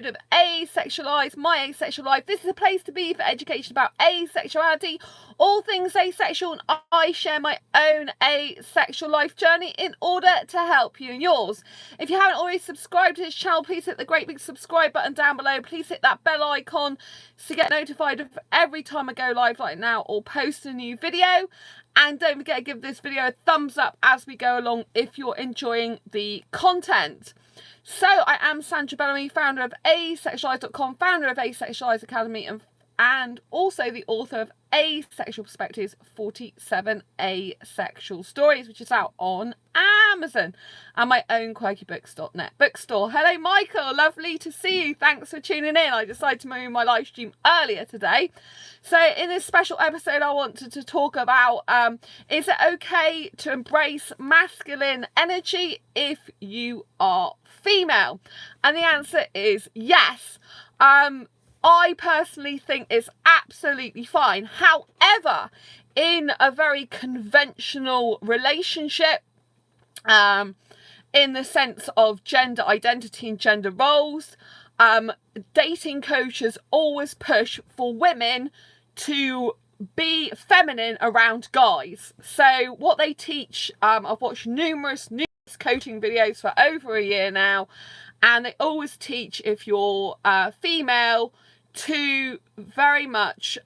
of Asexualized, my asexual life. This is a place to be for education about asexuality, all things asexual, and I share my own asexual life journey in order to help you in yours. If you haven't already subscribed to this channel, please hit the great big subscribe button down below. Please hit that bell icon to get notified of every time I go live like now or post a new video. And don't forget to give this video a thumbs up as we go along if you're enjoying the content. So I am Sandra Bellamy, founder of asexualise.com, founder of Asexualise Academy, and also the author of Asexual Perspectives, 47 Asexual Stories, which is out on Amazon, and my own quirkybooks.net bookstore. Hello Michael, lovely to see you. Thanks for tuning in. I decided to move my live stream earlier today. So in this special episode I wanted to talk about is it okay to embrace masculine energy if you are female? And the answer is yes. I personally think it's absolutely fine. However, in a very conventional relationship, in the sense of gender identity and gender roles, dating coaches always push for women to be feminine around guys. So what they teach, I've watched numerous coaching videos for over a year now, and they always teach, if you're female, to very much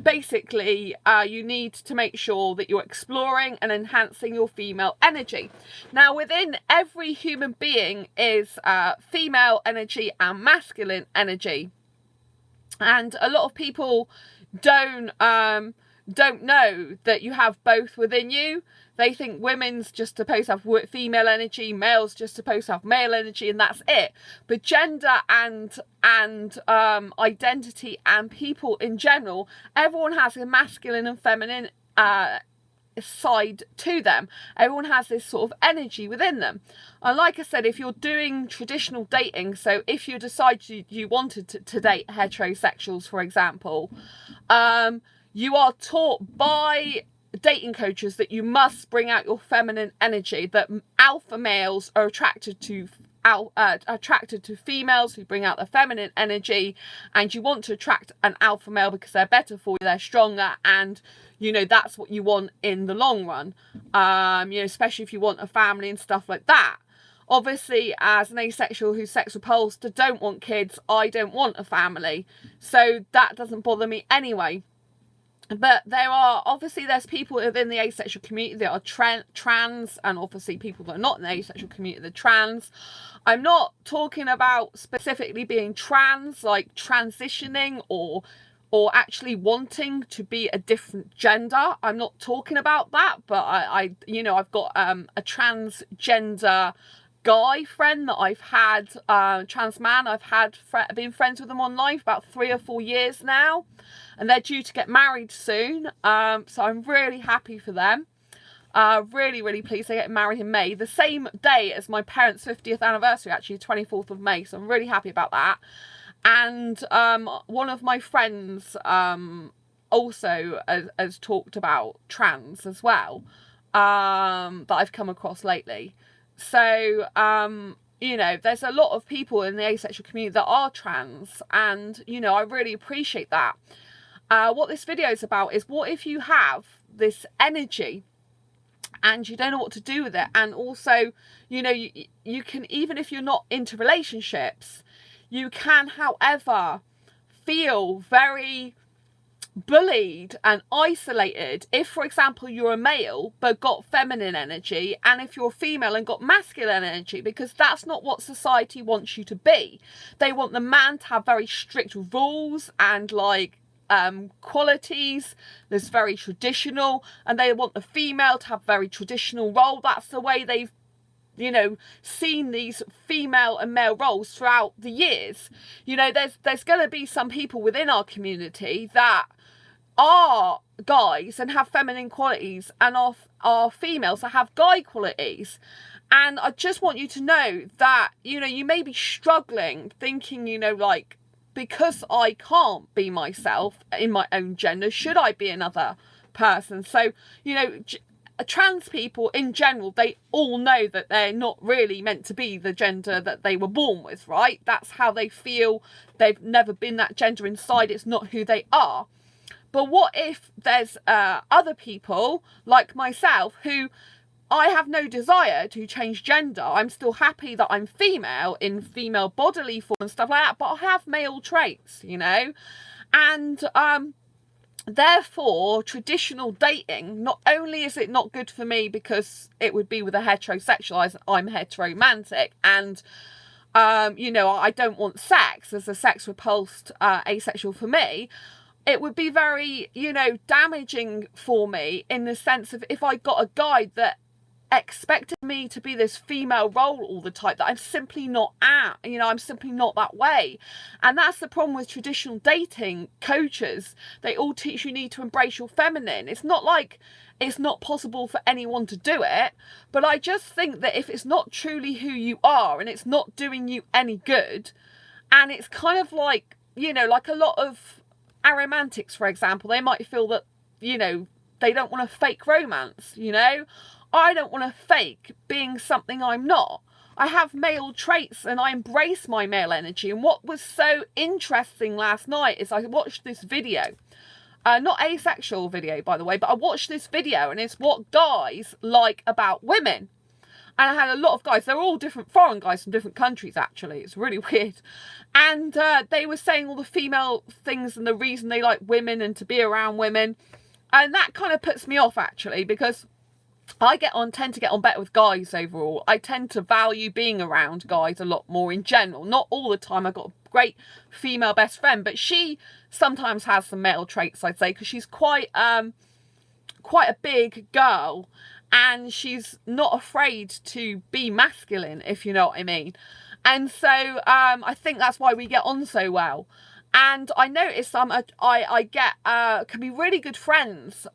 basically you need to make sure that you're exploring and enhancing your female energy. Now within every human being is female energy and masculine energy, and a lot of people don't know that you have both within you. They think women's just supposed to have female energy, male's just supposed to have male energy, and that's it. But gender and identity and people in general, everyone has a masculine and feminine side to them. Everyone has this sort of energy within them. And like I said, if you're doing traditional dating, so if you decide you wanted to date heterosexuals, for example, you are taught by dating coaches that you must bring out your feminine energy, that alpha males are attracted to females who bring out their feminine energy, and you want to attract an alpha male because they're better for you, they're stronger, and you know that's what you want in the long run, you know, especially if you want a family and stuff like that. Obviously, as an asexual who's sex repulsed, don't want kids, I don't want a family, so that doesn't bother me anyway. But there's people within the asexual community that are trans, and obviously people that are not in the asexual community that are trans. I'm not talking about specifically being trans, like transitioning or actually wanting to be a different gender. I'm not talking about that, but I you know, I've got a transgender guy friend that I've had, trans man, I've been friends with them online for about 3 or 4 years now, and they're due to get married soon, so I'm really happy for them. Really pleased. They get married in May, the same day as my parents' 50th anniversary, actually 24th of May, so I'm really happy about that. And one of my friends also has talked about trans as well, that I've come across lately. So, you know, there's a lot of people in the asexual community that are trans, and, you know, I really appreciate that. What this video is about is, what if you have this energy and you don't know what to do with it? And also, you know, you can, even if you're not into relationships, you can, however, feel very bullied and isolated if, for example, you're a male but got feminine energy, and if you're female and got masculine energy, because that's not what society wants you to be. They want the man to have very strict rules and like qualities that's very traditional, and they want the female to have very traditional role. That's the way they've, you know, seen these female and male roles throughout the years. You know, there's going to be some people within our community that are guys and have feminine qualities, and are females that have guy qualities. And I just want you to know that, you know, you may be struggling thinking, you know, like, because I can't be myself in my own gender, should I be another person? So, you know, trans people in general, they all know that they're not really meant to be the gender that they were born with, right? That's how they feel. They've never been that gender inside. It's not who they are. But what if there's other people like myself who I have no desire to change gender. I'm still happy that I'm female in female bodily form and stuff like that, but I have male traits, you know? And therefore, traditional dating, not only is it not good for me because it would be with a heterosexualized, I'm heteromantic, and you know, I don't want sex as a sex repulsed asexual for me. It would be very, you know, damaging for me in the sense of if I got a guy that expected me to be this female role all the time that I'm simply not at, you know, I'm simply not that way. And that's the problem with traditional dating coaches. They all teach you need to embrace your feminine. It's not like it's not possible for anyone to do it, but I just think that if it's not truly who you are and it's not doing you any good, and it's kind of like, you know, like a lot of aromantics, for example, they might feel that, you know, they don't want to fake romance, you know. I don't want to fake being something I'm not. I have male traits and I embrace my male energy. And what was so interesting last night is I watched this video. Not asexual video, by the way, but I watched this video and it's what guys like about women. And I had a lot of guys, they're all different foreign guys from different countries, actually. It's really weird. And they were saying all the female things and the reason they like women and to be around women. And that kind of puts me off, actually, because I tend to get on better with guys overall. I tend to value being around guys a lot more in general. Not all the time. I've got a great female best friend, but she sometimes has some male traits, I'd say, because she's quite a big girl and she's not afraid to be masculine, if you know what I mean. And so I think that's why we get on so well. And I noticed I can be really good friends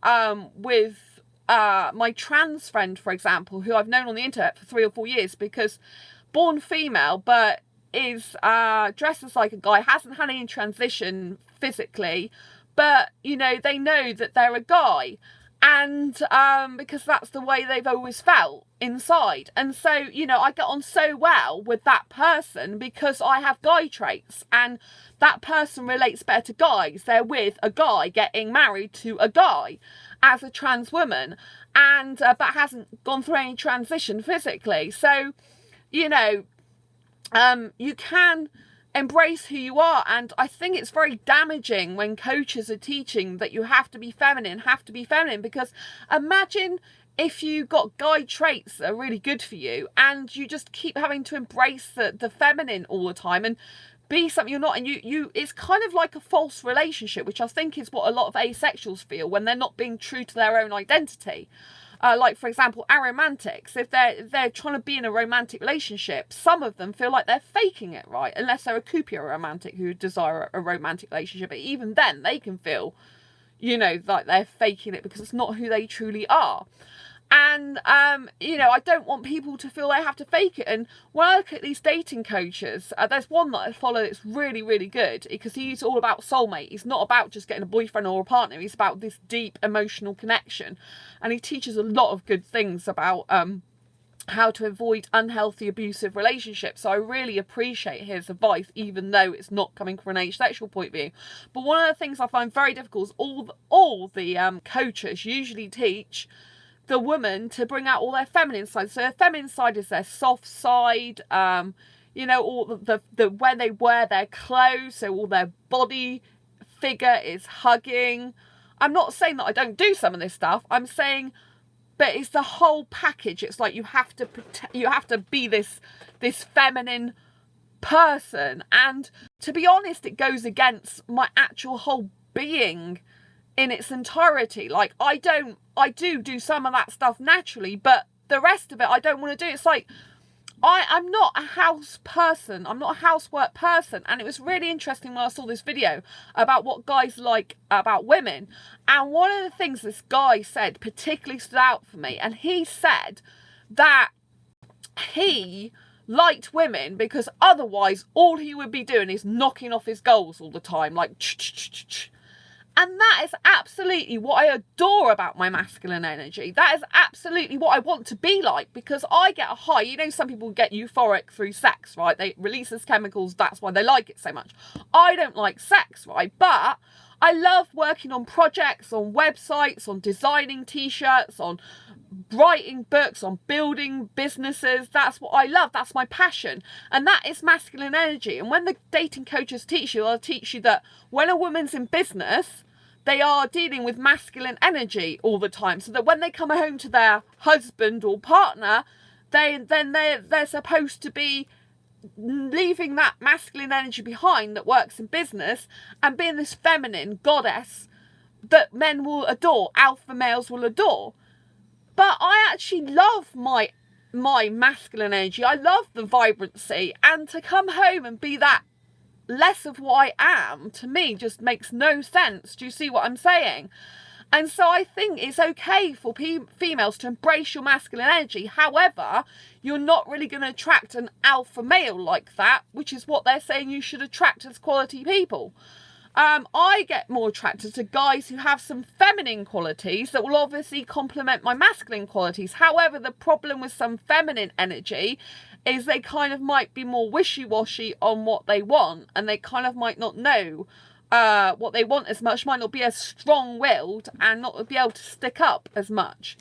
with my trans friend, for example, who I've known on the internet for 3 or 4 years, because born female but is dresses like a guy, hasn't had any transition physically, but you know, they know that they're a guy, and because that's the way they've always felt inside. And so, you know, I get on so well with that person because I have guy traits, and that person relates better to guys. They're with a guy getting married to a guy as a trans woman, and but hasn't gone through any transition physically. So, you know, you can embrace who you are. And I think it's very damaging when coaches are teaching that you have to be feminine, because imagine if you got guy traits that are really good for you and you just keep having to embrace the feminine all the time and be something you're not, and you it's kind of like a false relationship, which I think is what a lot of asexuals feel when they're not being true to their own identity. Like, for example, aromantics, if they're trying to be in a romantic relationship, some of them feel like they're faking it, right? Unless they're a coupure romantic who desire a romantic relationship. But even then, they can feel, you know, like they're faking it because it's not who they truly are. And, you know, I don't want people to feel they have to fake it. And when I look at these dating coaches, there's one that I follow that's really, really good, because he's all about soulmate. He's not about just getting a boyfriend or a partner. He's about this deep emotional connection. And he teaches a lot of good things about how to avoid unhealthy, abusive relationships. So I really appreciate his advice, even though it's not coming from an asexual point of view. But one of the things I find very difficult is all the coaches usually teach the woman to bring out all their feminine side. So their feminine side is their soft side, you know, all the when they wear their clothes, so all their body figure is hugging. I'm not saying that I don't do some of this stuff. I'm saying, but it's the whole package. It's like you have to be this feminine person, and to be honest, it goes against my actual whole being in its entirety. Like, I do some of that stuff naturally, but the rest of it I don't want to do. It's like I'm not a house person, I'm not a housework person. And it was really interesting when I saw this video about what guys like about women, and one of the things this guy said particularly stood out for me. And he said that he liked women because otherwise all he would be doing is knocking off his goals all the time, like And that is absolutely what I adore about my masculine energy. That is absolutely what I want to be like, because I get a high. You know, some people get euphoric through sex, right? They release these chemicals. That's why they like it so much. I don't like sex, right? But I love working on projects, on websites, on designing t-shirts, on writing books, on building businesses. That's what I love. That's my passion. And that is masculine energy. And when the dating coaches teach you, they'll teach you that when a woman's in business, they are dealing with masculine energy all the time. So that when they come home to their husband or partner, they're supposed to be leaving that masculine energy behind that works in business and being this feminine goddess that men will adore, alpha males will adore. But I actually love my masculine energy. I love the vibrancy, and to come home and be that less of what I am, to me, just makes no sense. Do you see what I'm saying? And so I think it's okay for females to embrace your masculine energy. However, you're not really going to attract an alpha male like that, which is what they're saying you should attract as quality people. I get more attracted to guys who have some feminine qualities that will obviously complement my masculine qualities. However, the problem with some feminine energy is they kind of might be more wishy-washy on what they want, and they kind of might not know what they want as much, might not be as strong-willed, and not be able to stick up as much.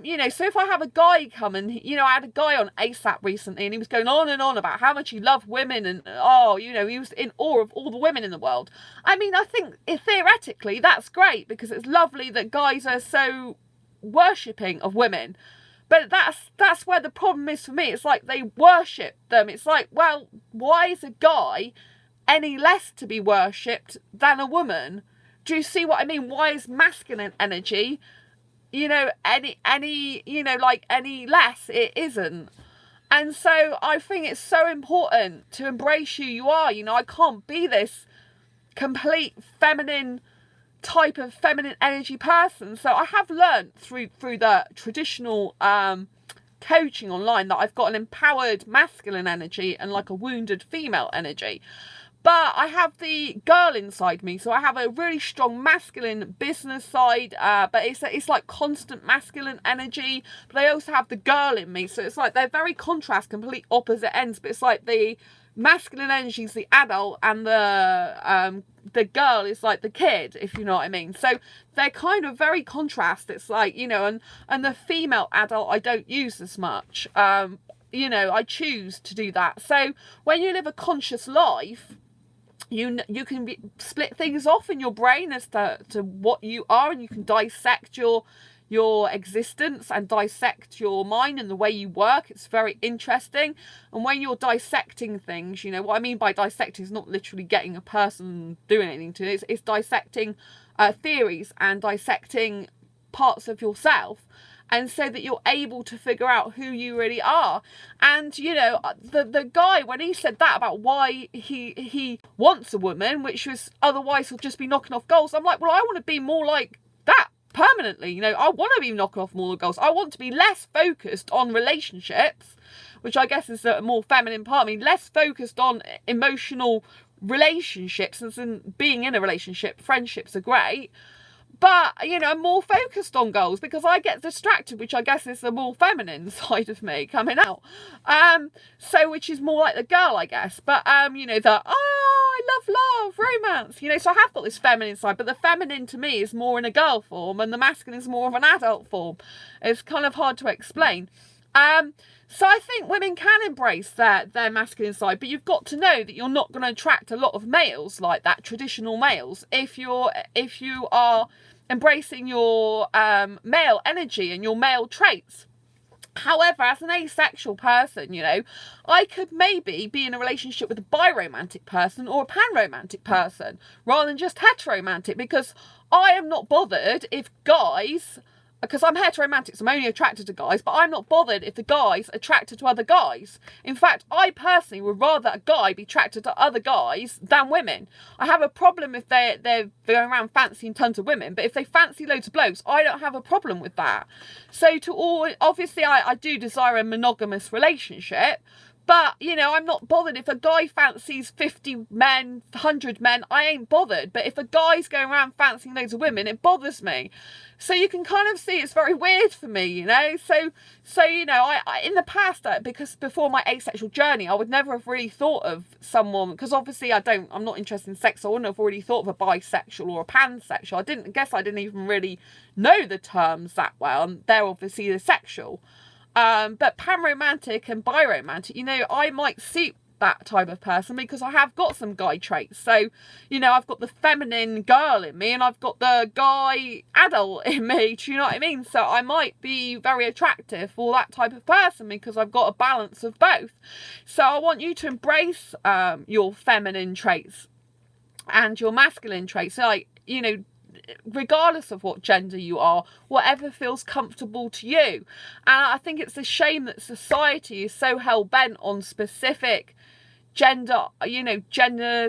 You know, so if I have a guy come and, you know, I had a guy on ASAP recently and he was going on and on about how much he loved women and, oh, you know, he was in awe of all the women in the world. I mean, I think theoretically that's great, because it's lovely that guys are so worshipping of women. But that's where the problem is for me. It's like they worship them. It's like, well, why is a guy any less to be worshipped than a woman? Do you see what I mean? Why is masculine energy, you know, any you know, like any less? It isn't. And so I think it's so important to embrace who you are. You know, I can't be this complete feminine type of feminine energy person. So I have learned through the traditional coaching online that I've got an empowered masculine energy and like a wounded female energy. But I have the girl inside me, so I have a really strong masculine business side, but it's like constant masculine energy. But I also have the girl in me, so it's like they're very contrast, complete opposite ends. But it's like the masculine energy is the adult, and the girl is like the kid, if you know what I mean. So they're kind of very contrast. It's like, you know, and the female adult I don't use as much. You know, I choose to do that. So when you live a conscious life, you can split things off in your brain as to what you are, and you can dissect your existence and dissect your mind and the way you work. It's very interesting. And when you're dissecting things, you know, what I mean by dissecting is not literally getting a person doing anything to it. It's dissecting theories and dissecting parts of yourself. And so that you're able to figure out who you really are. And, you know, the guy, when he said that about why he wants a woman, which was otherwise he'll just be knocking off goals, I'm like, well, I want to be more like that permanently. You know, I want to be knocking off more goals. I want to be less focused on relationships, which I guess is a more feminine part of me, less focused on emotional relationships and being in a relationship. Friendships are great. But, you know, I'm more focused on goals because I get distracted, which I guess is the more feminine side of me coming out. So, which is more like the girl, I guess. But, you know, I love romance. You know, so I have got this feminine side, but the feminine to me is more in a girl form and the masculine is more of an adult form. It's kind of hard to explain. So I think women can embrace their masculine side, but you've got to know that you're not going to attract a lot of males like that, traditional males, if you are embracing your male energy and your male traits. However, as an asexual person, you know, I could maybe be in a relationship with a biromantic person or a panromantic person rather than just heteromantic, because I am not bothered if guys, because I'm heteromantic, so I'm only attracted to guys, but I'm not bothered if the guys are attracted to other guys. In fact, I personally would rather a guy be attracted to other guys than women. I have a problem if they're going around fancying tons of women, but if they fancy loads of blokes, I don't have a problem with that. So obviously I do desire a monogamous relationship, But, you know, I'm not bothered. If a guy fancies 50 men, 100 men, I ain't bothered. But if a guy's going around fancying loads of women, it bothers me. So you can kind of see it's very weird for me, you know. So you know, I in the past, because before my asexual journey, I would never have really thought of someone, because obviously I'm not interested in sex, so I wouldn't have already thought of a bisexual or a pansexual. I didn't even really know the terms that well, and they're obviously the sexual. But panromantic and biromantic, you know, I might suit that type of person because I have got some guy traits. So, you know, I've got the feminine girl in me and I've got the guy adult in me. Do you know what I mean? So I might be very attractive for that type of person because I've got a balance of both. So I want you to embrace your feminine traits and your masculine traits. So, like, you know, regardless of what gender you are, whatever feels comfortable to you. And I think it's a shame that society is so hell-bent on specific gender, you know, gender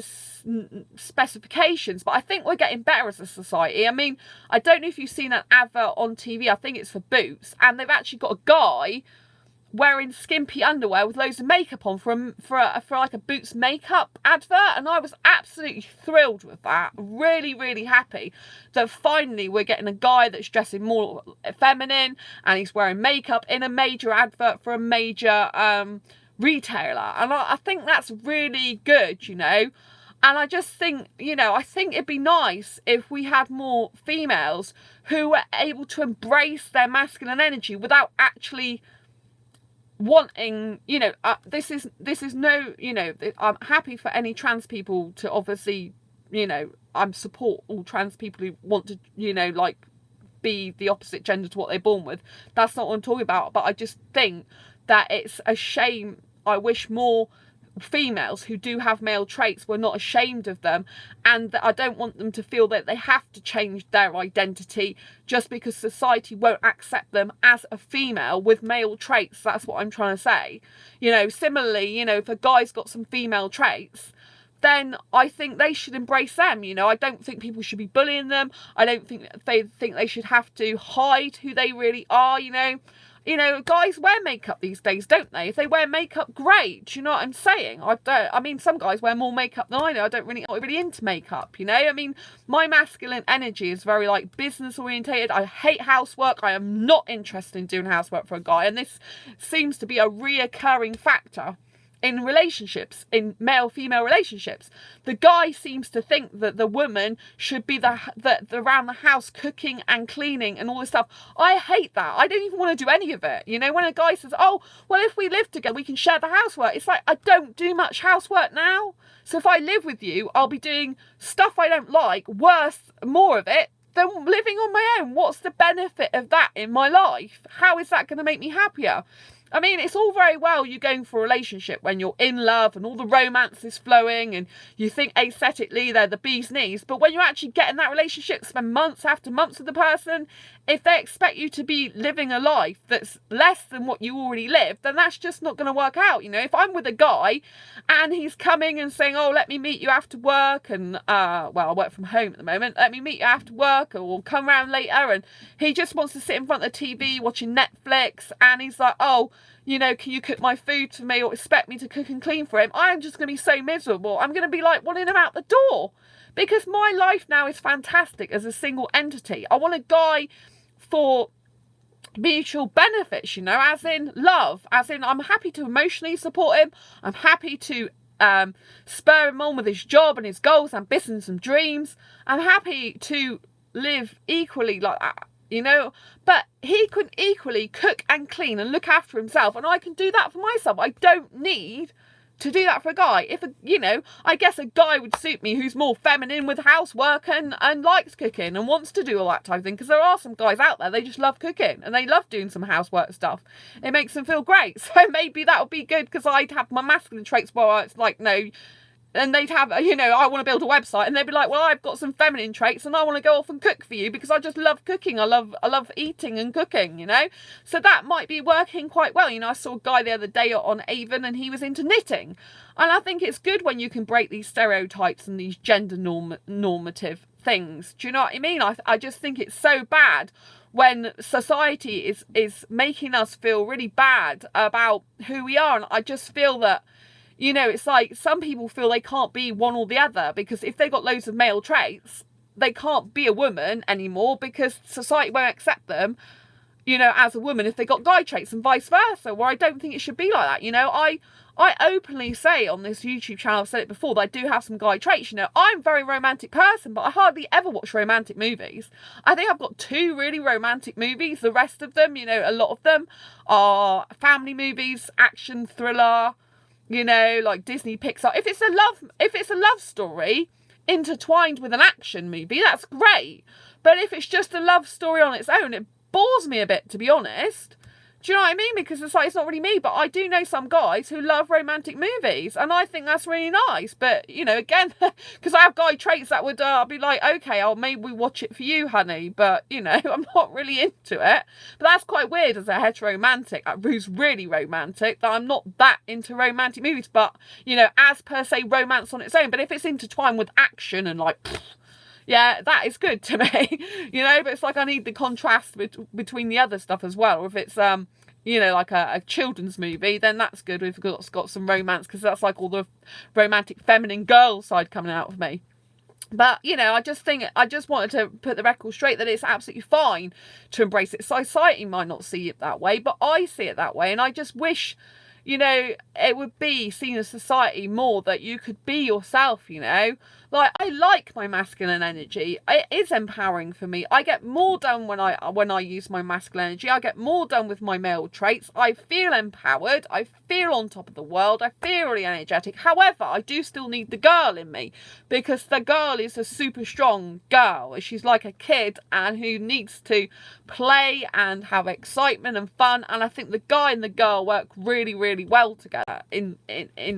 specifications. But I think we're getting better as a society. I mean, I don't know if you've seen an advert on TV, I think it's for Boots, and they've actually got a guy wearing skimpy underwear with loads of makeup on for like a Boots makeup advert, and I was absolutely thrilled with that. Really, really happy that finally we're getting a guy that's dressing more feminine and he's wearing makeup in a major advert for a major retailer, and I think that's really good, you know. And I just think, you know, I think it'd be nice if we had more females who were able to embrace their masculine energy without actually wanting, you know, this is no, you know, I'm happy for any trans people to obviously, you know, I support all trans people who want to, you know, like, be the opposite gender to what they're born with. That's not what I'm talking about. But I just think that it's a shame. I wish more females who do have male traits were not ashamed of them, and that I don't want them to feel that they have to change their identity just because society won't accept them as a female with male traits. That's what I'm trying to say. You know, similarly, you know, if a guy's got some female traits, then I think they should embrace them. You know, I don't think people should be bullying them. I don't think they should have to hide who they really are, you know. You know, guys wear makeup these days, don't they? If they wear makeup, great. Do you know what I'm saying? I mean, some guys wear more makeup than I do. I'm not really into makeup, you know? I mean, my masculine energy is very, like, business orientated. I hate housework. I am not interested in doing housework for a guy. And this seems to be a reoccurring factor in relationships, in male-female relationships. The guy seems to think that the woman should be the around the house cooking and cleaning and all this stuff. I hate that. I don't even want to do any of it. You know, when a guy says, oh, well, if we live together, we can share the housework. It's like, I don't do much housework now. So if I live with you, I'll be doing stuff I don't like, worse, more of it, than living on my own. What's the benefit of that in my life? How is that going to make me happier? I mean, it's all very well you going for a relationship when you're in love and all the romance is flowing and you think aesthetically they're the bee's knees. But when you actually get in that relationship, spend months after months with the person, if they expect you to be living a life that's less than what you already live, then that's just not going to work out. You know, if I'm with a guy and he's coming and saying, oh, let me meet you after work, and, well, I work from home at the moment, let me meet you after work, or we'll come round later, and he just wants to sit in front of the TV watching Netflix, and he's like, oh, you know, can you cook my food for me or expect me to cook and clean for him? I'm just going to be so miserable. I'm going to be like wanting him out the door, because my life now is fantastic as a single entity. I want a guy for mutual benefits, you know, as in love, as in I'm happy to emotionally support him. I'm happy to spur him on with his job and his goals, ambitions and dreams. I'm happy to live equally like that, you know, but he could equally cook and clean and look after himself, and I can do that for myself. I don't need to do that for a guy. If you know, I guess a guy would suit me who's more feminine with housework and likes cooking and wants to do all that type of thing, because there are some guys out there, they just love cooking and they love doing some housework stuff. It makes them feel great. So maybe that would be good, because I'd have my masculine traits where it's like, no. And they'd have, you know, I want to build a website, and they'd be like, well, I've got some feminine traits and I want to go off and cook for you because I just love cooking. I love eating and cooking, you know. So that might be working quite well. You know, I saw a guy the other day on Avon and he was into knitting. And I think it's good when you can break these stereotypes and these gender normative things. Do you know what I mean? I just think it's so bad when society is making us feel really bad about who we are. And I just feel that, you know, it's like some people feel they can't be one or the other, because if they've got loads of male traits, they can't be a woman anymore because society won't accept them, you know, as a woman if they got guy traits, and vice versa, where I don't think it should be like that. You know, I openly say on this YouTube channel, I've said it before, that I do have some guy traits. You know, I'm a very romantic person, but I hardly ever watch romantic movies. I think I've got 2 really romantic movies. The rest of them, you know, a lot of them are family movies, action, thriller, you know, like Disney, Pixar. If it's a love story intertwined with an action movie, that's great. But if it's just a love story on its own, it bores me a bit, to be honest. Do you know what I mean? Because it's like, it's not really me, but I do know some guys who love romantic movies, and I think that's really nice. But, you know, again, because I have guy traits that would be like, okay, I'll maybe watch it for you, honey, but, you know, I'm not really into it. But that's quite weird as a heteromantic who's really romantic, that I'm not that into romantic movies, but, you know, as per se romance on its own. But if it's intertwined with action and like, yeah, that is good to me, you know. But it's like I need the contrast between the other stuff as well. Or if it's you know, like a children's movie, then that's good. We've got some romance, because that's like all the romantic feminine girl side coming out of me. But, you know, I just wanted to put the record straight that it's absolutely fine to embrace it. Society might not see it that way, but I see it that way. And I just wish, you know, it would be seen as society more that you could be yourself, you know. Like, I like my masculine energy. It is empowering for me. I get more done when I use my masculine energy. I get more done with my male traits. I feel empowered. I feel on top of the world. I feel really energetic. However, I do still need the girl in me, because the girl is a super strong girl. She's like a kid and who needs to play and have excitement and fun. And I think the guy and the girl work really, really well together in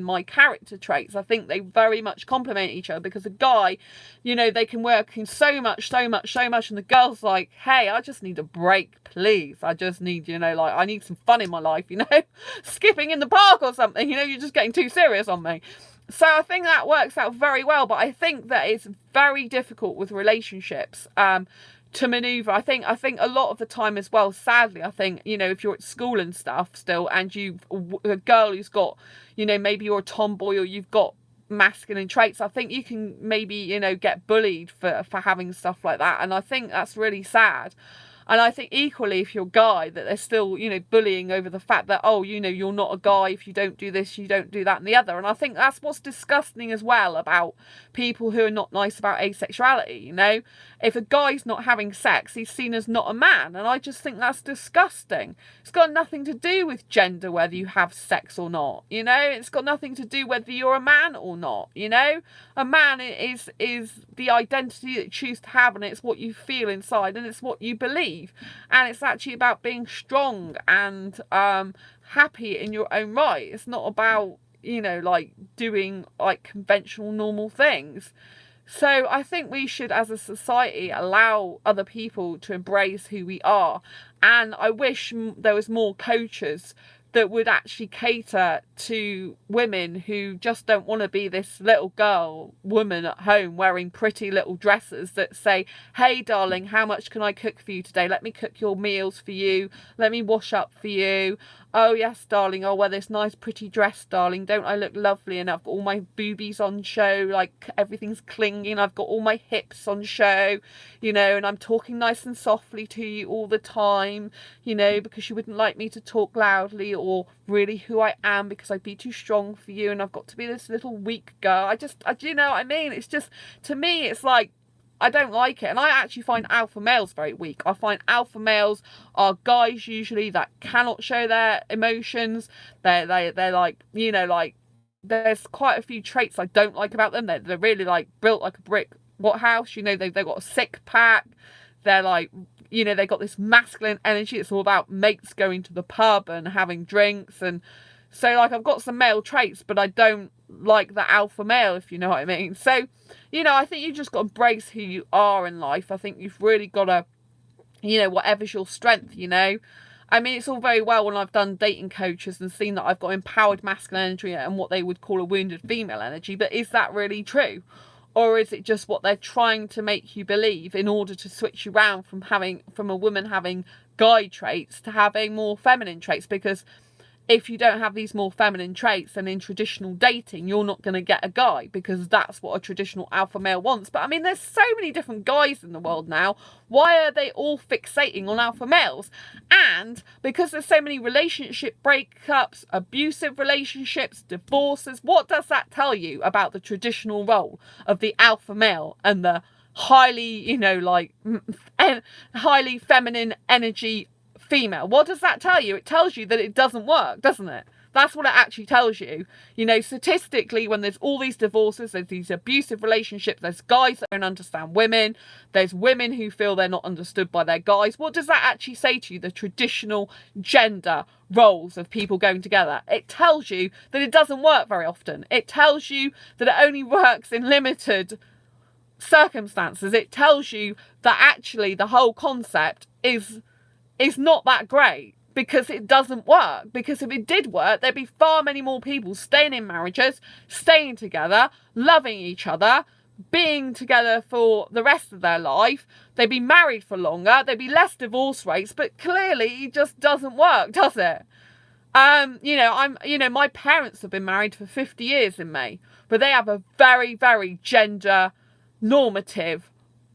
my character traits. I think they very much complement each other, because the guy, you know, they can work in so much, and the girl's like, hey, I just need a break, please. I just need, you know, like, I need some fun in my life, you know, skipping in the park or something, you know, you're just getting too serious on me. So I think that works out very well. But I think that it's very difficult with relationships to maneuver. I think a lot of the time as well, sadly, I think, you know, if you're at school and stuff still, and you've a girl who's got, you know, maybe you're a tomboy or you've got masculine traits, I think you can maybe, you know, get bullied for having stuff like that. And I think that's really sad. And I think equally, if you're a guy, that they're still, you know, bullying over the fact that, oh, you know, you're not a guy if you don't do this, you don't do that and the other. And I think that's what's disgusting as well about people who are not nice about asexuality, you know. If a guy's not having sex, he's seen as not a man. And I just think that's disgusting. It's got nothing to do with gender, whether you have sex or not, you know. It's got nothing to do whether you're a man or not, you know. A man is the identity that you choose to have, and it's what you feel inside, and it's what you believe. And it's actually about being strong and happy in your own right. It's not about, you know, like doing like conventional normal things. So I think we should, as a society, allow other people to embrace who we are. And I wish there was more coaches that would actually cater to women who just don't want to be this little girl woman at home wearing pretty little dresses that say, hey darling, how much can I cook for you today? Let me cook your meals for you. Let me wash up for you. Oh yes, darling, I'll wear this nice pretty dress, darling. Don't I look lovely? And I've got all my boobies on show, like everything's clinging. I've got all my hips on show, you know, and I'm talking nice and softly to you all the time, you know, because you wouldn't like me to talk loudly or really who I am, because I'd be too strong for you, and I've got to be this little weak girl. I do you know what I mean? It's just, to me, it's like, I don't like it. And I actually find alpha males very weak. I find alpha males are guys usually that cannot show their emotions. They're like, you know, like, there's quite a few traits I don't like about them. They're really like built like a brick house, you know. They've got a sick pack. They're like, you know, they got this masculine energy. It's all about mates going to the pub and having drinks. And so, like, I've got some male traits, but I don't like the alpha male, if you know what I mean. So, you know, I think you just got to embrace who you are in life. I think you've really got to, you know, whatever's your strength, you know. I mean, it's all very well when I've done dating coaches and seen that I've got empowered masculine energy and what they would call a wounded female energy, but is that really true? Or is it just what they're trying to make you believe in order to switch you around from a woman having guy traits to having more feminine traits? Because if you don't have these more feminine traits, then in traditional dating, you're not going to get a guy, because that's what a traditional alpha male wants. But I mean, there's so many different guys in the world now. Why are they all fixating on alpha males? And because there's so many relationship breakups, abusive relationships, divorces, what does that tell you about the traditional role of the alpha male and the highly, highly feminine energy female? What does that tell you? It tells you that it doesn't work, doesn't it? That's what it actually tells you. Statistically, when there's all these divorces, there's these abusive relationships, there's guys that don't understand women, there's women who feel they're not understood by their guys. What does that actually say to you? The traditional gender roles of people going together. It tells you that it doesn't work very often. It tells you that it only works in limited circumstances. It tells you that actually the whole concept is not that great, because it doesn't work. Because if it did work, there'd be far many more people staying in marriages, staying together, loving each other, being together for the rest of their life. They'd be married for longer, there'd be less divorce rates, but clearly it just doesn't work, does it? My parents have been married for 50 years in May, but they have a very, very gender normative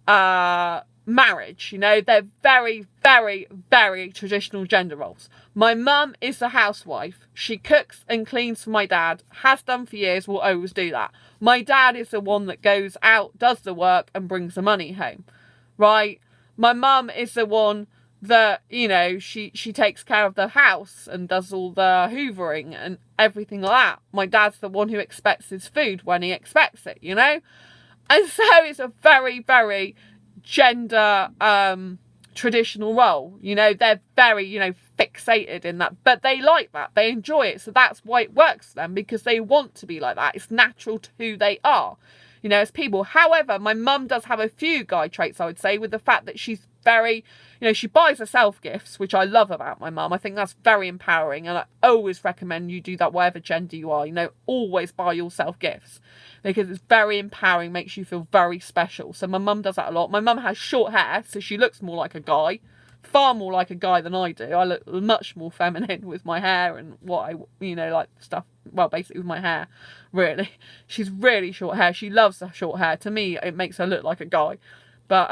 marriage. They're very, very, very traditional gender roles. My mum is the housewife. She cooks and cleans for my dad, has done for years, will always do that. My dad is the one that goes out, does the work and brings the money home, right? My mum is the one that, she takes care of the house and does all the hoovering and everything like that. My dad's the one who expects his food when he expects it, And so it's a very, very gender traditional role. They're very, fixated in that, but they like that, they enjoy it, so that's why it works for them, because they want to be like that. It's natural to who they are, as people. However, my mum does have a few guy traits, I would say, with the fact that she's very, she buys herself gifts, which I love about my mum. I think that's very empowering, and I always recommend you do that, whatever gender you are. Always buy yourself gifts, because it's very empowering, makes you feel very special. So my mum does that a lot. My mum has short hair, so she looks more like a guy, far more like a guy than I do. I look much more feminine with my hair and what like stuff. Well, basically with my hair, really. She's really short hair. She loves the short hair. To me, it makes her look like a guy. But,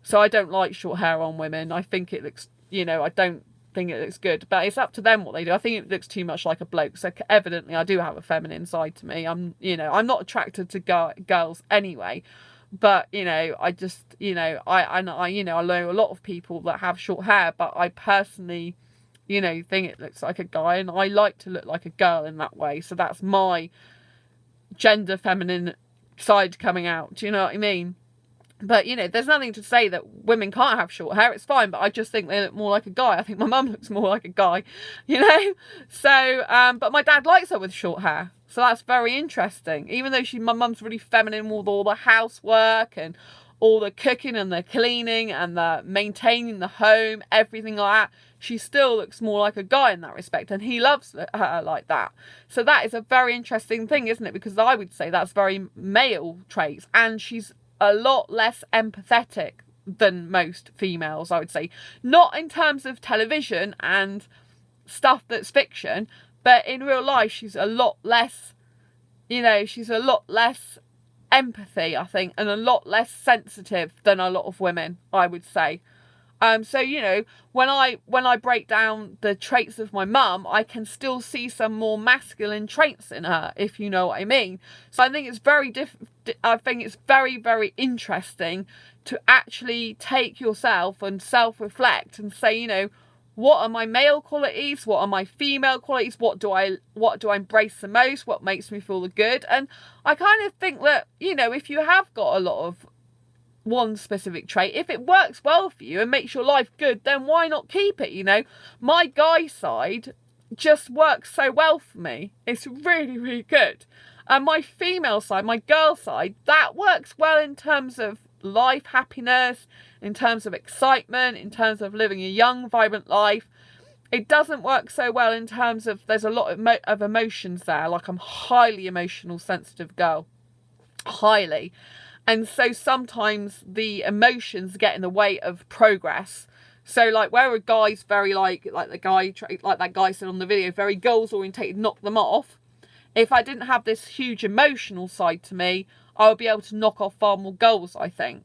so I don't like short hair on women. I think it looks, I don't think it looks good, but it's up to them what they do. I think it looks too much like a bloke. So evidently I do have a feminine side to me. I'm not attracted to girls anyway, but, I just, I know a lot of people that have short hair, but I personally, think it looks like a guy, and I like to look like a girl in that way. So that's my gender feminine side coming out. Do you know what I mean? But, there's nothing to say that women can't have short hair. It's fine. But I just think they look more like a guy. I think my mum looks more like a guy, So, but my dad likes her with short hair. So that's very interesting. Even though my mum's really feminine with all the housework and all the cooking and the cleaning and the maintaining the home, everything like that, she still looks more like a guy in that respect. And he loves her like that. So that is a very interesting thing, isn't it? Because I would say that's very male traits. And she's a lot less empathetic than most females, I would say. Not in terms of television and stuff that's fiction, but in real life she's a lot less, she's a lot less empathy, I think, and a lot less sensitive than a lot of women, I would say. So, when I break down the traits of my mum, I can still see some more masculine traits in her, if you know what I mean. So I think it's very, very interesting to actually take yourself and self-reflect and say, what are my male qualities? What are my female qualities? What do I embrace the most? What makes me feel the good? And I kind of think that, if you have got a lot of one specific trait, if it works well for you and makes your life good, then why not keep it? My guy side just works so well for me. It's really, really good. And my female side, my girl side, that works well in terms of life happiness, in terms of excitement, in terms of living a young, vibrant life. It doesn't work so well in terms of there's a lot of emotions there. Like, I'm highly emotional, sensitive girl. highly. And so sometimes the emotions get in the way of progress. So like where a guy's very like the guy, like that guy said on the video, very goals orientated, knock them off. If I didn't have this huge emotional side to me, I would be able to knock off far more goals, I think.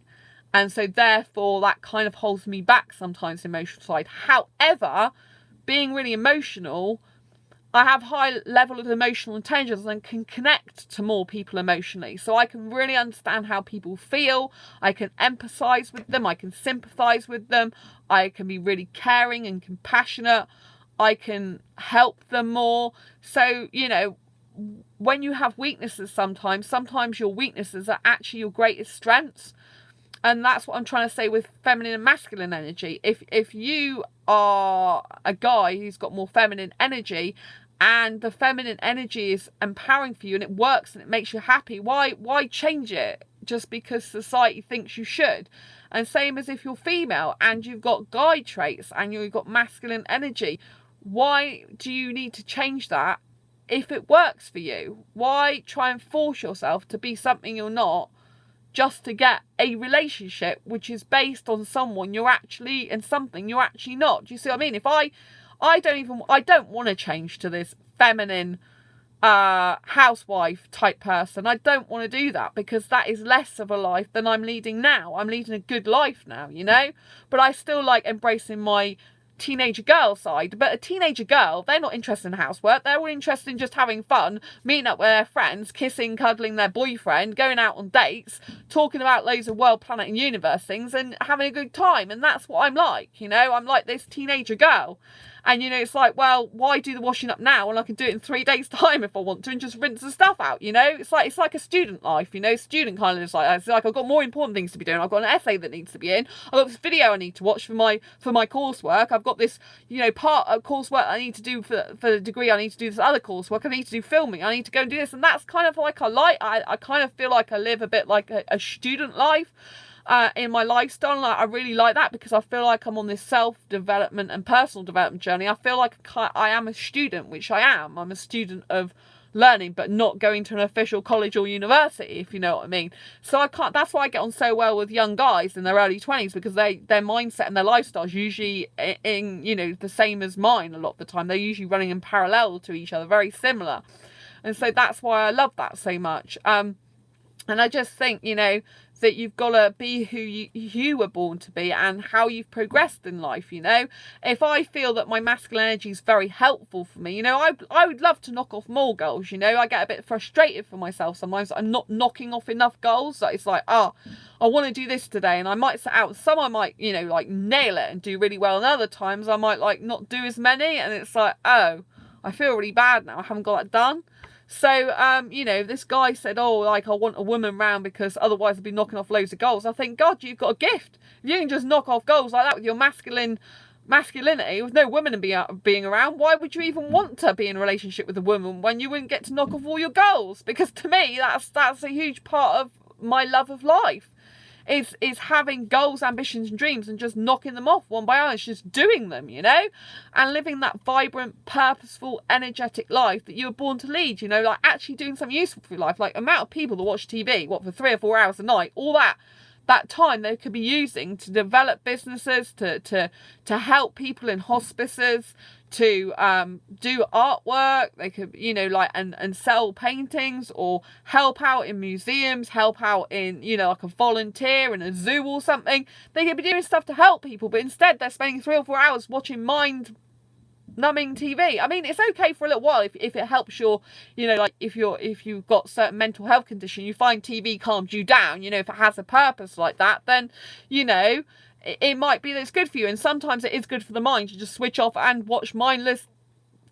And so therefore that kind of holds me back sometimes, the emotional side. However, being really emotional, I have high level of emotional intelligence and can connect to more people emotionally. So I can really understand how people feel. I can empathize with them. I can sympathize with them. I can be really caring and compassionate. I can help them more. So, you know, when you have weaknesses sometimes your weaknesses are actually your greatest strengths. And that's what I'm trying to say with feminine and masculine energy. If you are a guy who's got more feminine energy and the feminine energy is empowering for you and it works and it makes you happy, why change it just because society thinks you should? And same as if you're female and you've got guy traits and you've got masculine energy, why do you need to change that if it works for you? Why try and force yourself to be something you're not just to get a relationship which is based on someone you're actually and something you're actually not? Do you see what I mean? If I don't want to change to this feminine housewife type person. I don't want to do that because that is less of a life than I'm leading now. I'm leading a good life now, you know, but I still like embracing my teenager girl side. But a teenager girl, they're not interested in housework. They're all interested in just having fun, meeting up with their friends, kissing, cuddling their boyfriend, going out on dates, talking about loads of world, planet and universe things and having a good time. And that's what I'm like, you know. I'm like this teenager girl. And, you know, it's like, well, why do the washing up now when I can do it in 3 days' time if I want to and just rinse the stuff out, you know? It's like a student life, you know? Student kind of is like that. It's like I've got more important things to be doing. I've got an essay that needs to be in. I've got this video I need to watch for my coursework. I've got this, you know, part of coursework I need to do for the degree. I need to do this other coursework. I need to do filming. I need to go and do this. And that's kind of like I kind of feel like I live a bit like a student life. In my lifestyle, I really like that because I feel like I'm on this self-development and personal development journey. I feel like I am a student, which I am. I'm a student of learning, but not going to an official college or university, if you know what I mean. So that's why I get on so well with young guys in their early 20s, because their mindset and their lifestyle is usually in, you know, the same as mine a lot of the time. They're usually running in parallel to each other, very similar. And so that's why I love that so much. And I just think, you know, that you've got to be who you were born to be and how you've progressed in life, you know. If I feel that my masculine energy is very helpful for me, you know, I would love to knock off more goals, you know. I get a bit frustrated for myself sometimes. I'm not knocking off enough goals. That it's like, I want to do this today and I might set out. Some I might, you know, like nail it and do really well, and other times I might like not do as many, and it's like, oh, I feel really bad now. I haven't got that done. So, you know, this guy said, oh, like, I want a woman round because otherwise I'd be knocking off loads of goals. I think, God, you've got a gift. If you can just knock off goals like that with your masculinity, with no women being around, why would you even want to be in a relationship with a woman when you wouldn't get to knock off all your goals? Because to me, that's a huge part of my love of life. Is having goals, ambitions and dreams and just knocking them off one by one. It's just doing them, you know, and living that vibrant, purposeful, energetic life that you were born to lead, you know, like actually doing something useful for your life. Like amount of people that watch TV, for 3 or 4 hours a night, all that time they could be using to develop businesses, to help people in hospices, to do artwork. They could, you know, like and sell paintings or help out in museums, help out in, you know, like a volunteer in a zoo or something. They could be doing stuff to help people, but instead they're spending 3 or 4 hours watching mind-numbing TV. I mean, it's okay for a little while if it helps your, you know, like if you've got certain mental health condition, you find TV calms you down, you know, if it has a purpose like that, then, you know, it might be that it's good for you. And sometimes it is good for the mind to just switch off and watch mindless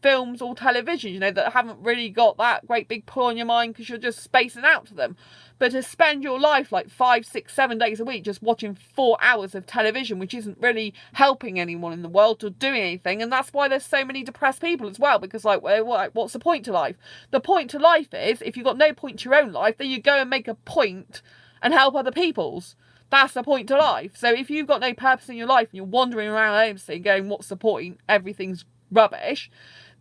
films or television, you know, that haven't really got that great big pull on your mind because you're just spacing out to them. But to spend your life like 5, 6, 7 days a week just watching 4 hours of television, which isn't really helping anyone in the world or doing anything. And that's why there's so many depressed people as well, because like, what's the point to life? The point to life is, if you've got no point to your own life, then you go and make a point and help other people's. That's the point to life. So if you've got no purpose in your life and you're wandering around aimlessly going, what's the point? Everything's rubbish.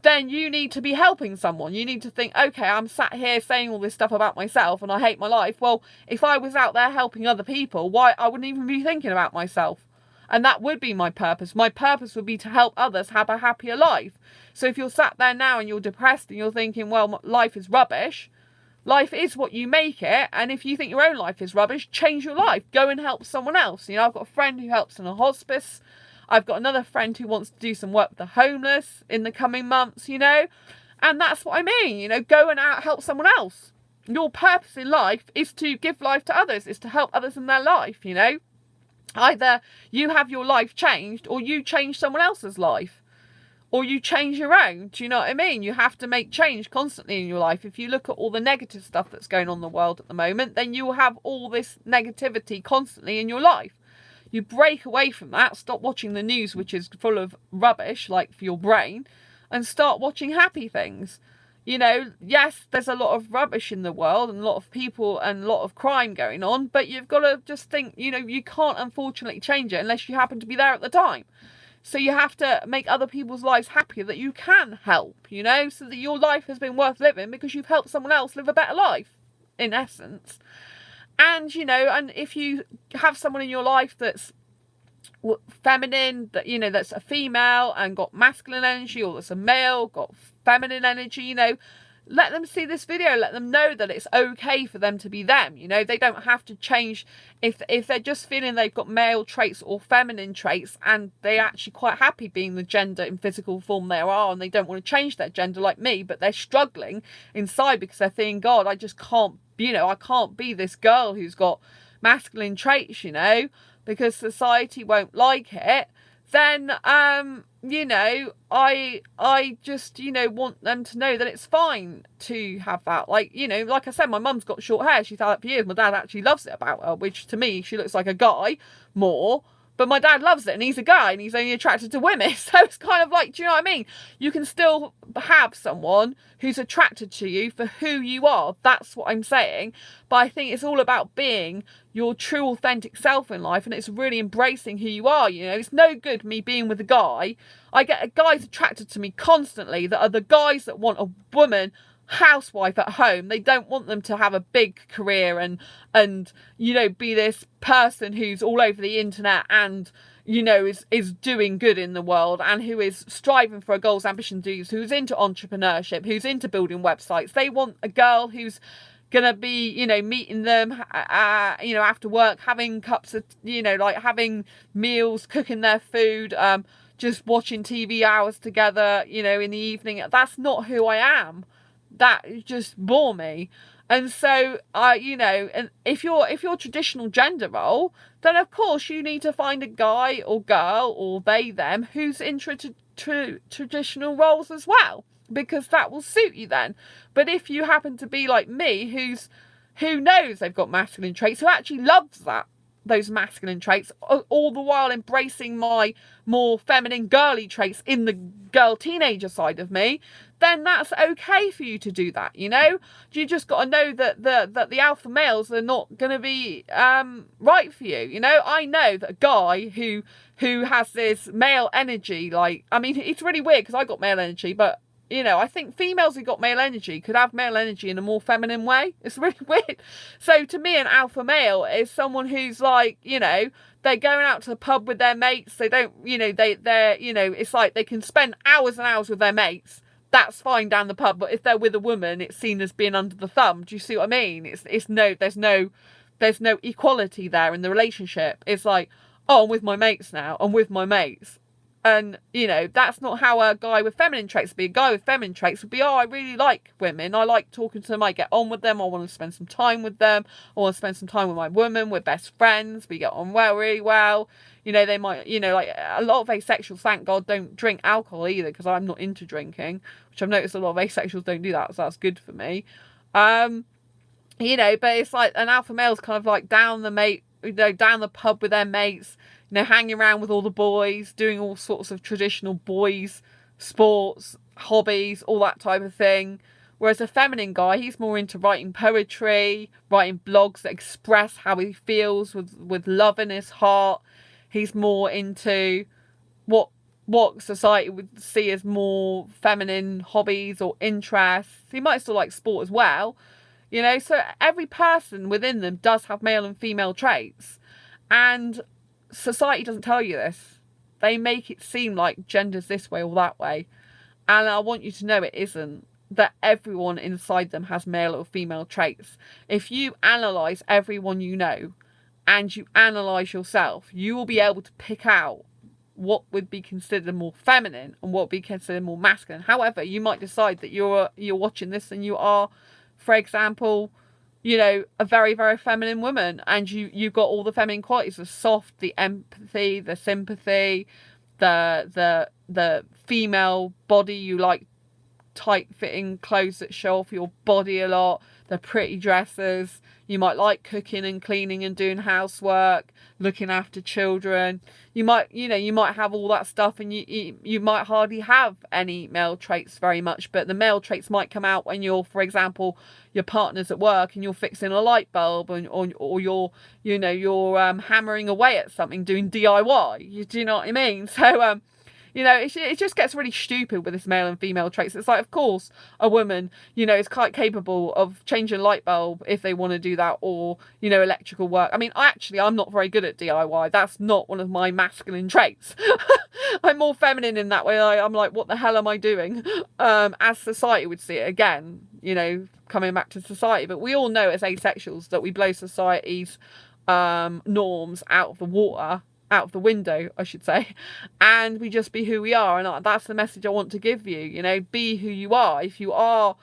then you need to be helping someone. You need to think, okay, I'm sat here saying all this stuff about myself and I hate my life. Well, if I was out there helping other people, why, I wouldn't even be thinking about myself. And that would be my purpose. My purpose would be to help others have a happier life. So if you're sat there now and you're depressed and you're thinking, well, life is rubbish, life is what you make it. And if you think your own life is rubbish, change your life. Go and help someone else. You know, I've got a friend who helps in a hospice. I've got another friend who wants to do some work with the homeless in the coming months, you know. And that's what I mean, you know, go and help someone else. Your purpose in life is to give life to others, is to help others in their life, you know. Either you have your life changed or you change someone else's life. Or you change your own. Do you know what I mean? You have to make change constantly in your life. If you look at all the negative stuff that's going on in the world at the moment, then you will have all this negativity constantly in your life. You break away from that, stop watching the news, which is full of rubbish, like for your brain, and start watching happy things. You know, yes, there's a lot of rubbish in the world and a lot of people and a lot of crime going on, but you've got to just think, you know, you can't unfortunately change it unless you happen to be there at the time. So you have to make other people's lives happier that you can help, you know, so that your life has been worth living because you've helped someone else live a better life, in essence. And, you know, and if you have someone in your life that's feminine, that, you know, that's a female and got masculine energy, or that's a male, got feminine energy, you know, let them see this video, let them know that it's okay for them to be them, you know, they don't have to change. If they're just feeling they've got male traits or feminine traits and they're actually quite happy being the gender in physical form they are, and they don't want to change their gender like me, but they're struggling inside because they're thinking, God, I just can't, you know, I can't be this girl who's got masculine traits, you know, because society won't like it, then, you know, I just, you know, want them to know that it's fine to have that. Like, you know, like I said, my mum's got short hair. She's had it for years. My dad actually loves it about her, which to me, she looks like a guy more. But my dad loves it, and he's a guy, and he's only attracted to women. So it's kind of like, do you know what I mean? You can still have someone who's attracted to you for who you are. That's what I'm saying. But I think it's all about being your true, authentic self in life, and it's really embracing who you are, you know? It's no good me being with a guy. I get guys attracted to me constantly that are the guys that want a woman housewife at home. They don't want them to have a big career and you know, be this person who's all over the internet and, you know, is doing good in the world and who is striving for a goals, ambition, dues, who's into entrepreneurship, who's into building websites. They want a girl who's gonna be, you know, meeting them you know, after work, having cups of, you know, like having meals, cooking their food, just watching TV hours together, you know, in the evening. That's not who I am. That just bore me. And so you know, and if you're traditional gender role, then of course you need to find a guy or girl or they them who's into traditional roles as well, because that will suit you then. But if you happen to be like me, who knows they've got masculine traits, who actually loves those masculine traits, all the while embracing my more feminine girly traits in the girl teenager side of me, then that's okay for you to do that, you know? You just got to know that the alpha males are not going to be right for you, you know? I know that a guy who has this male energy, like, I mean, it's really weird because I got male energy, but, you know, I think females who got male energy could have male energy in a more feminine way. It's really weird. So to me, an alpha male is someone who's like, you know, they're going out to the pub with their mates. They don't, you know, they're, you know, it's like they can spend hours and hours with their mates. That's fine down the pub. But if they're with a woman, it's seen as being under the thumb. Do you see what I mean? There's no equality there in the relationship. It's like, oh, I'm with my mates now. I'm with my mates. And, you know, that's not how a guy with feminine traits would be. A guy with feminine traits would be, oh, I really like women. I like talking to them. I get on with them. I want to spend some time with them. I want to spend some time with my woman. We're best friends. We get on well, really well. You know, they might, you know, like a lot of asexuals, thank God, don't drink alcohol either, because I'm not into drinking, which I've noticed a lot of asexuals don't do that. So that's good for me. You know, but it's like an alpha male's kind of like down the pub with their mates, you know, hanging around with all the boys, doing all sorts of traditional boys, sports, hobbies, all that type of thing. Whereas a feminine guy, he's more into writing poetry, writing blogs that express how he feels with love in his heart. He's more into what what society would see as more feminine hobbies or interests. He might still like sport as well, you know. So every person within them does have male and female traits, and society doesn't tell you this. They make it seem like gender's this way or that way, and I want you to know it isn't. That everyone inside them has male or female traits. If you analyse everyone you know and you analyse yourself, you will be able to pick out what would be considered more feminine and what would be considered more masculine. However, you might decide that you're watching this and you are, for example, you know, a very, very feminine woman, and you've got all the feminine qualities: the soft, the empathy, the sympathy, the female body. You like tight fitting clothes that show off your body a lot, the pretty dresses. You might like cooking and cleaning and doing housework, looking after children. You might have all that stuff, and you might hardly have any male traits very much, but the male traits might come out when you're, for example, your partner's at work and you're fixing a light bulb, or you're hammering away at something, doing DIY. Do you know what I mean? So you know, it just gets really stupid with this male and female traits. It's like, of course, a woman, you know, is quite capable of changing a light bulb if they want to do that, or, you know, electrical work. I mean, I'm not very good at DIY. That's not one of my masculine traits. I'm more feminine in that way. I'm like, what the hell am I doing? As society would see it, again, you know, coming back to society. But we all know as asexuals that we blow society's norms out of the window, I should say, and we just be who we are. And that's the message I want to give you. You know, be who you are. If you are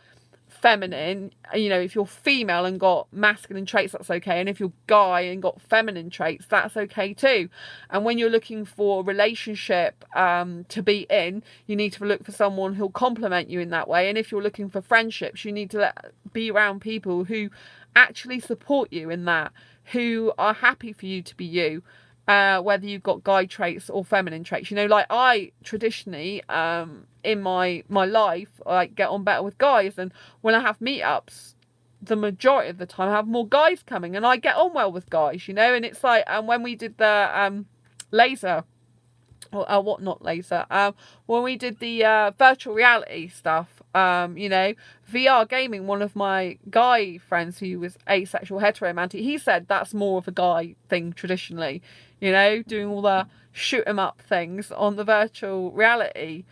feminine, you know, if you're female and got masculine traits, that's okay. And if you're guy and got feminine traits, that's okay too. And when you're looking for a relationship to be in, you need to look for someone who'll complement you in that way. And if you're looking for friendships, you need to be around people who actually support you in that, who are happy for you to be you. Whether you've got guy traits or feminine traits. You know, like I traditionally, in my life, I get on better with guys, and when I have meetups, the majority of the time I have more guys coming, and I get on well with guys, you know. And it's like, when we did the laser, or when we did the virtual reality stuff, you know, VR gaming, one of my guy friends who was asexual heteromantic, he said that's more of a guy thing traditionally, you know, doing all the shoot 'em up things on the virtual reality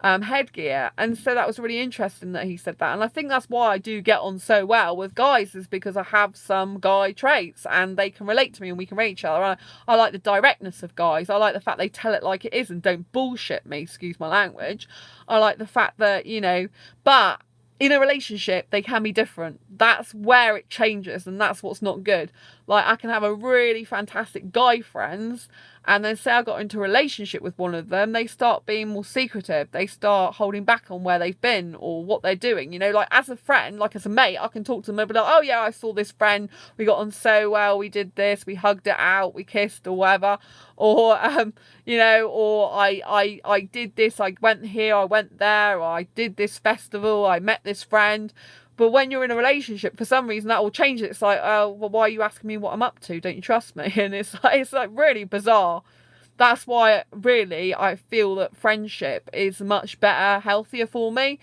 headgear. And so that was really interesting that he said that. And I think that's why I do get on so well with guys, is because I have some guy traits and they can relate to me and we can rate each other. I like the directness of guys. I like the fact they tell it like it is and don't bullshit me, excuse my language. I like the fact that, you know, but in a relationship, they can be different. That's where it changes, and that's what's not good. Like, I can have a really fantastic guy friends, and then say I got into a relationship with one of them, they start being more secretive. They start holding back on where they've been or what they're doing. You know, like as a friend, like as a mate, I can talk to them and be like, oh yeah, I saw this friend, we got on so well, we did this, we hugged it out, we kissed or whatever. Or, you know, or I did this, I went here, I went there, or I did this festival, I met this friend. But when you're in a relationship, for some reason, that will change it. It's like, oh, well, why are you asking me what I'm up to? Don't you trust me? And it's like really bizarre. That's why, really, I feel that friendship is much better, healthier for me.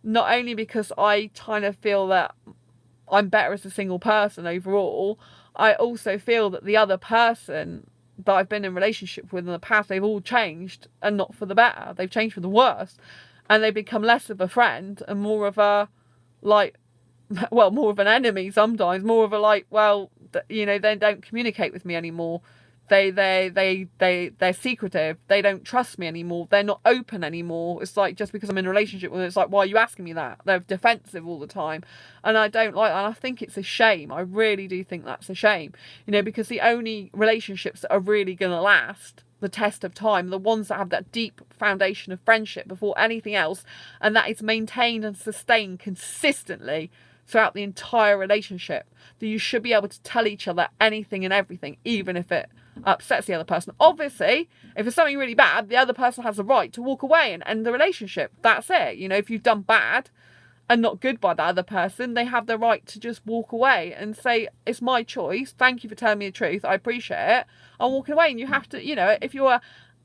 Not only because I kind of feel that I'm better as a single person overall, I also feel that the other person that I've been in a relationship with in the past, they've all changed, and not for the better. They've changed for the worse. And they become less of a friend and more of a, like, well, more of an enemy sometimes, more of a like, well, you know, they don't communicate with me anymore. They're secretive. They don't trust me anymore. They're not open anymore. It's like, just because I'm in a relationship with them, it's like, why are you asking me that? They're defensive all the time. And I don't like that. And I think it's a shame. I really do think that's a shame. You know, because the only relationships that are really going to last the test of time, the ones that have that deep foundation of friendship before anything else, and that is maintained and sustained consistently throughout the entire relationship, that you should be able to tell each other anything and everything, even if it upsets the other person. Obviously, if it's something really bad, the other person has the right to walk away and end the relationship. That's it. You know, if you've done bad and not good by the other person, they have the right to just walk away and say, it's my choice, thank you for telling me the truth, I appreciate it, I'm walking away. And you have to, you know, if you're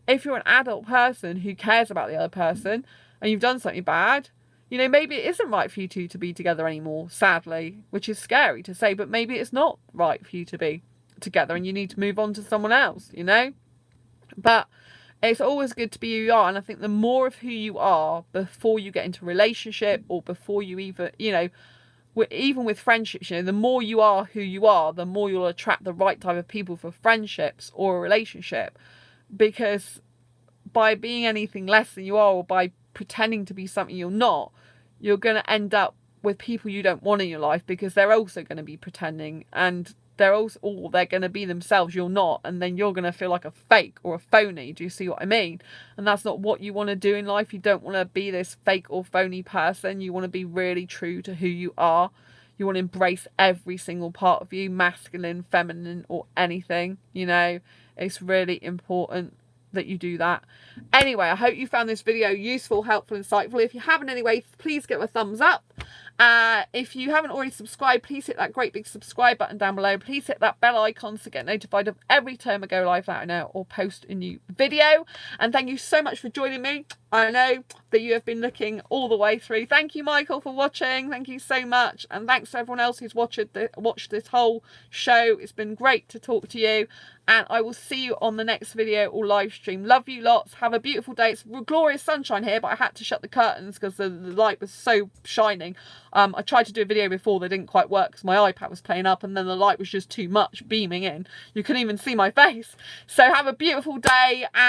if you're an adult person who cares about the other person and you've done something bad, you know, maybe it isn't right for you two to be together anymore, sadly, which is scary to say, but maybe it's not right for you to be together and you need to move on to someone else, you know? But it's always good to be who you are, and I think the more of who you are before you get into a relationship, or before you even, you know, even with friendships, you know, the more you are who you are, the more you'll attract the right type of people for friendships or a relationship. Because by being anything less than you are, or by pretending to be something you're not, you're going to end up with people you don't want in your life, because they're also going to be pretending, and they're also, or they're going to be themselves, you're not, and then you're going to feel like a fake or a phony. Do you see what I mean? And that's not what you want to do in life. You don't want to be this fake or phony person. You want to be really true to who you are. You want to embrace every single part of you, masculine, feminine, or anything, you know. It's really important that you do that. Anyway, I hope you found this video useful, helpful, insightful. If you haven't anyway, please give it a thumbs up. If you haven't already subscribed, please hit that great big subscribe button down below. Please hit that bell icon to get notified of every time I go live that I know or post a new video. And thank you so much for joining me. I know that you have been looking all the way through. Thank you, Michael, for watching. Thank you so much. And thanks to everyone else who's watched this whole show. It's been great to talk to you. And I will see you on the next video or live stream. Love you lots. Have a beautiful day. It's glorious sunshine here, but I had to shut the curtains because the light was so shining. I tried to do a video before that didn't quite work because my iPad was playing up, and then the light was just too much beaming in. You couldn't even see my face. So have a beautiful day, and